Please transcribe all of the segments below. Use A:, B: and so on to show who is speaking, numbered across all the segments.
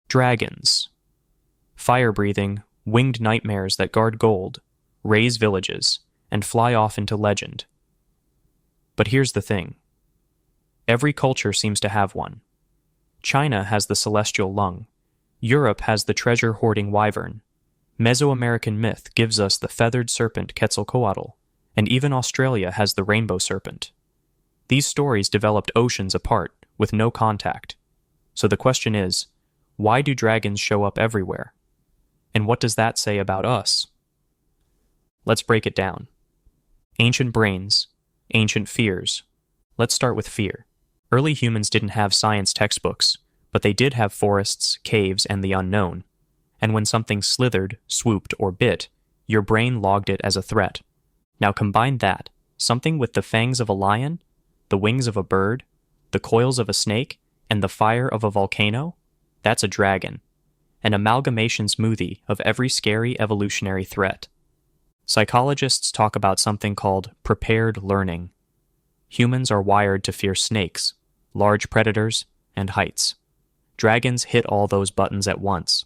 A: Dragons. Fire-breathing, winged nightmares that guard gold, raze villages, and fly off into legend. But here's the thing. Every culture seems to have one. China has the celestial lung. Europe has the treasure-hoarding wyvern. Mesoamerican myth gives us the feathered serpent Quetzalcoatl, and even Australia has the rainbow serpent. These stories developed oceans apart, with no contact. So the question is, why do dragons show up everywhere? And what does that say about us? Let's break it down. Ancient brains, ancient fears. Let's start with fear. Early humans didn't have science textbooks, but they did have forests, caves, and the unknown. And when something slithered, swooped, or bit, your brain logged it as a threat. Now combine that, something with the fangs of a lion, the wings of a bird, the coils of a snake, and the fire of a volcano, that's a dragon. An amalgamation smoothie of every scary evolutionary threat. Psychologists talk about something called prepared learning. Humans are wired to fear snakes, large predators, and heights. Dragons hit all those buttons at once.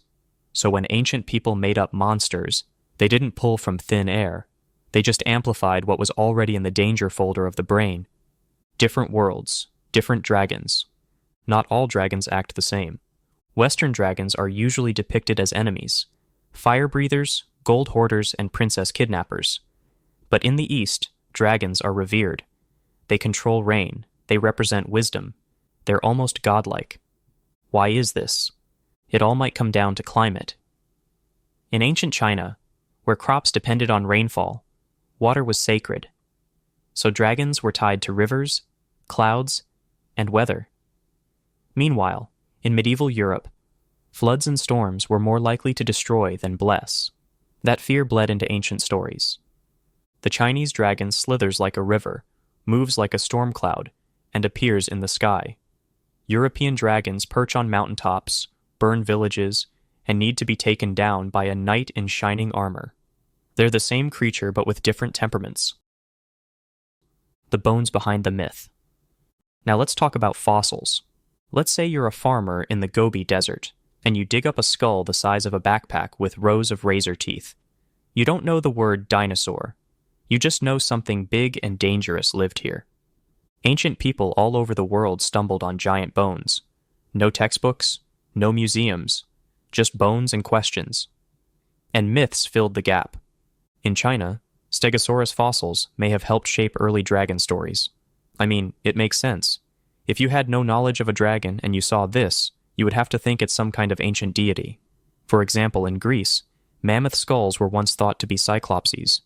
A: So when ancient people made up monsters, they didn't pull from thin air. They just amplified what was already in the danger folder of the brain. Different worlds, different dragons. Not all dragons act the same. Western dragons are usually depicted as enemies, fire breathers, gold hoarders, and princess kidnappers. But in the East, dragons are revered. They control rain, they represent wisdom, they're almost godlike. Why is this? It all might come down to climate. In ancient China, where crops depended on rainfall, water was sacred. So dragons were tied to rivers, clouds, and weather. Meanwhile, in medieval Europe, floods and storms were more likely to destroy than bless. That fear bled into ancient stories. The Chinese dragon slithers like a river, moves like a storm cloud, and appears in the sky. European dragons perch on mountaintops, burn villages, and need to be taken down by a knight in shining armor. They're the same creature but with different temperaments. The bones behind the myth. Now let's talk about fossils. Let's say you're a farmer in the Gobi Desert, and you dig up a skull the size of a backpack with rows of razor teeth. You don't know the word dinosaur. You just know something big and dangerous lived here. Ancient people all over the world stumbled on giant bones. No textbooks, no museums, just bones and questions. And myths filled the gap. In China, Stegosaurus fossils may have helped shape early dragon stories. I mean, it makes sense. If you had no knowledge of a dragon and you saw this, you would have to think it's some kind of ancient deity. For example, in Greece, mammoth skulls were once thought to be cyclopses.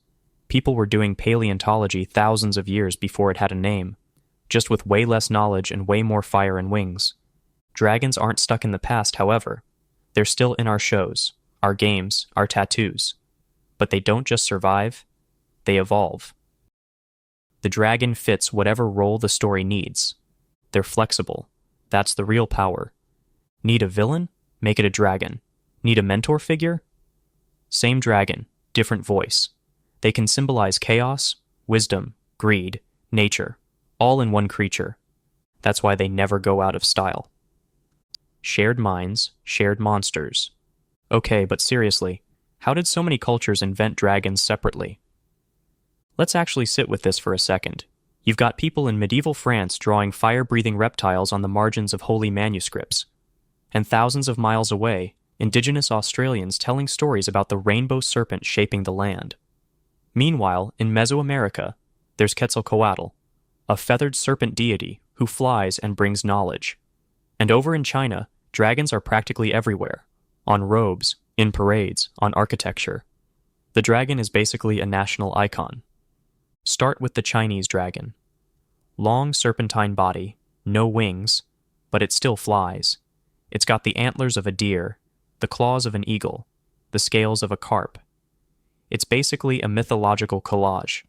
A: People were doing paleontology thousands of years before it had a name, just with way less knowledge and way more fire and wings. Dragons aren't stuck in the past, however. They're still in our shows, our games, our tattoos. But they don't just survive, they evolve. The dragon fits whatever role the story needs. They're flexible. That's the real power. Need a villain? Make it a dragon. Need a mentor figure? Same dragon, different voice. They can symbolize chaos, wisdom, greed, nature, all in one creature. That's why they never go out of style. Shared minds, shared monsters. Okay, but seriously, how did so many cultures invent dragons separately? Let's actually sit with this for a second. You've got people in medieval France drawing fire-breathing reptiles on the margins of holy manuscripts. And thousands of miles away, indigenous Australians telling stories about the rainbow serpent shaping the land. Meanwhile, in Mesoamerica, there's Quetzalcoatl, a feathered serpent deity who flies and brings knowledge. And over in China, dragons are practically everywhere, on robes, in parades, on architecture. The dragon is basically a national icon. Start with the Chinese dragon. Long serpentine body, no wings, but it still flies. It's got the antlers of a deer, the claws of an eagle, the scales of a carp. It's basically a mythological collage,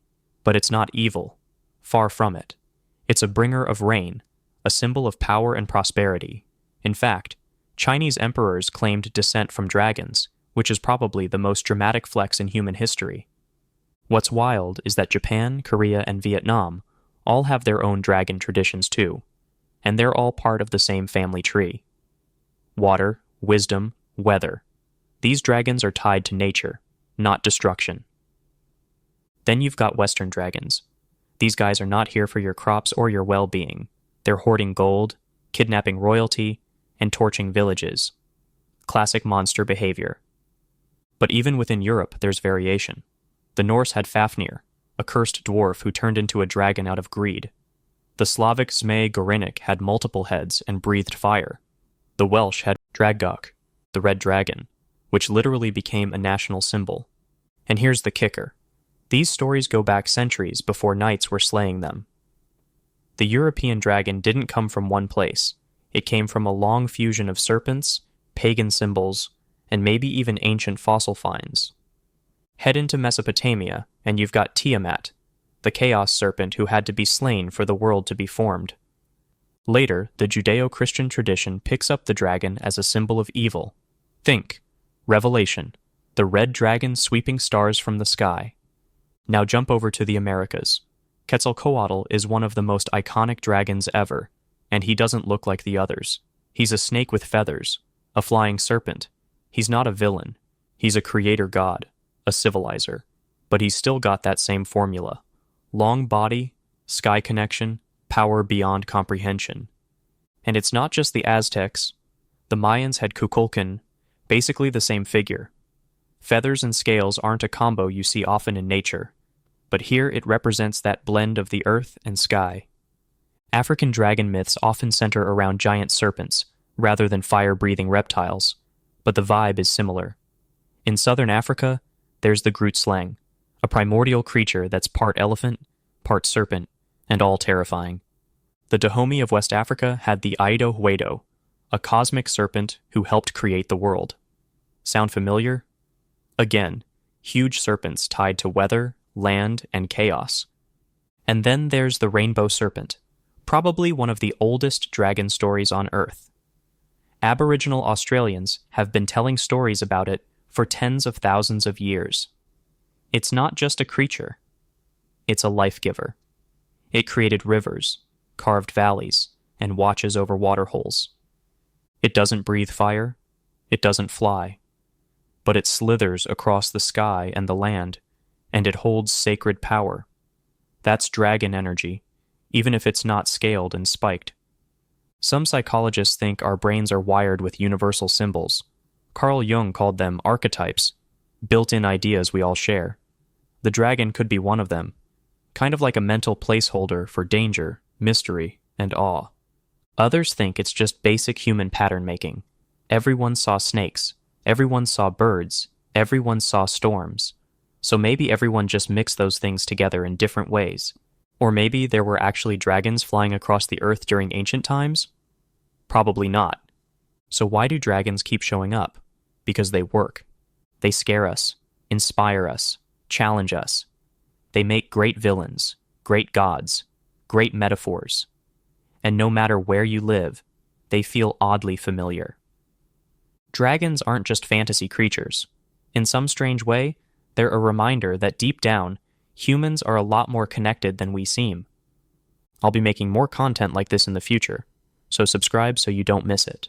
A: but it's not evil. Far from it. It's a bringer of rain, a symbol of power and prosperity. In fact, Chinese emperors claimed descent from dragons, which is probably the most dramatic flex in human history. What's wild is that Japan, Korea, and Vietnam all have their own dragon traditions too, and they're all part of the same family tree. Water, wisdom, weather. These dragons are tied to nature, not destruction. Then you've got Western dragons. These guys are not here for your crops or your well-being. They're hoarding gold, kidnapping royalty, and torching villages. Classic monster behavior. But even within Europe, there's variation. The Norse had Fafnir, a cursed dwarf who turned into a dragon out of greed. The Slavic Zmej Gorenik had multiple heads and breathed fire. The Welsh had Dragok, the red dragon, which literally became a national symbol. And here's the kicker. These stories go back centuries before knights were slaying them. The European dragon didn't come from one place. It came from a long fusion of serpents, pagan symbols, and maybe even ancient fossil finds. Head into Mesopotamia, and you've got Tiamat, the chaos serpent who had to be slain for the world to be formed. Later, the Judeo-Christian tradition picks up the dragon as a symbol of evil. Think, Revelation, the red dragon sweeping stars from the sky. Now jump over to the Americas. Quetzalcoatl is one of the most iconic dragons ever, and he doesn't look like the others. He's a snake with feathers, a flying serpent. He's not a villain. He's a creator god, a civilizer. But he's still got that same formula. Long body, sky connection, power beyond comprehension. And it's not just the Aztecs. The Mayans had Kukulkan, basically the same figure. Feathers and scales aren't a combo you see often in nature, but here it represents that blend of the earth and sky. African dragon myths often center around giant serpents, rather than fire-breathing reptiles, but the vibe is similar. In southern Africa, there's the Grootslang, a primordial creature that's part elephant, part serpent, and all terrifying. The Dahomey of West Africa had the Aido Huedo, a cosmic serpent who helped create the world. Sound familiar? Again, huge serpents tied to weather, land, and chaos. And then there's the rainbow serpent, probably one of the oldest dragon stories on Earth. Aboriginal Australians have been telling stories about it for tens of thousands of years. It's not just a creature. It's a life giver. It created rivers, carved valleys, and watches over waterholes. It doesn't breathe fire. It doesn't fly. But it slithers across the sky and the land, and it holds sacred power. That's dragon energy, even if it's not scaled and spiked. Some psychologists think our brains are wired with universal symbols. Carl Jung called them archetypes, built-in ideas we all share. The dragon could be one of them, kind of like a mental placeholder for danger, mystery, and awe. Others think it's just basic human pattern making. Everyone saw snakes, everyone saw birds, everyone saw storms. So maybe everyone just mixed those things together in different ways. Or maybe there were actually dragons flying across the earth during ancient times? Probably not. So why do dragons keep showing up? Because they work. They scare us, inspire us, challenge us. They make great villains, great gods, great metaphors. And no matter where you live, they feel oddly familiar. Dragons aren't just fantasy creatures. In some strange way, they're a reminder that deep down, humans are a lot more connected than we seem. I'll be making more content like this in the future, so subscribe so you don't miss it.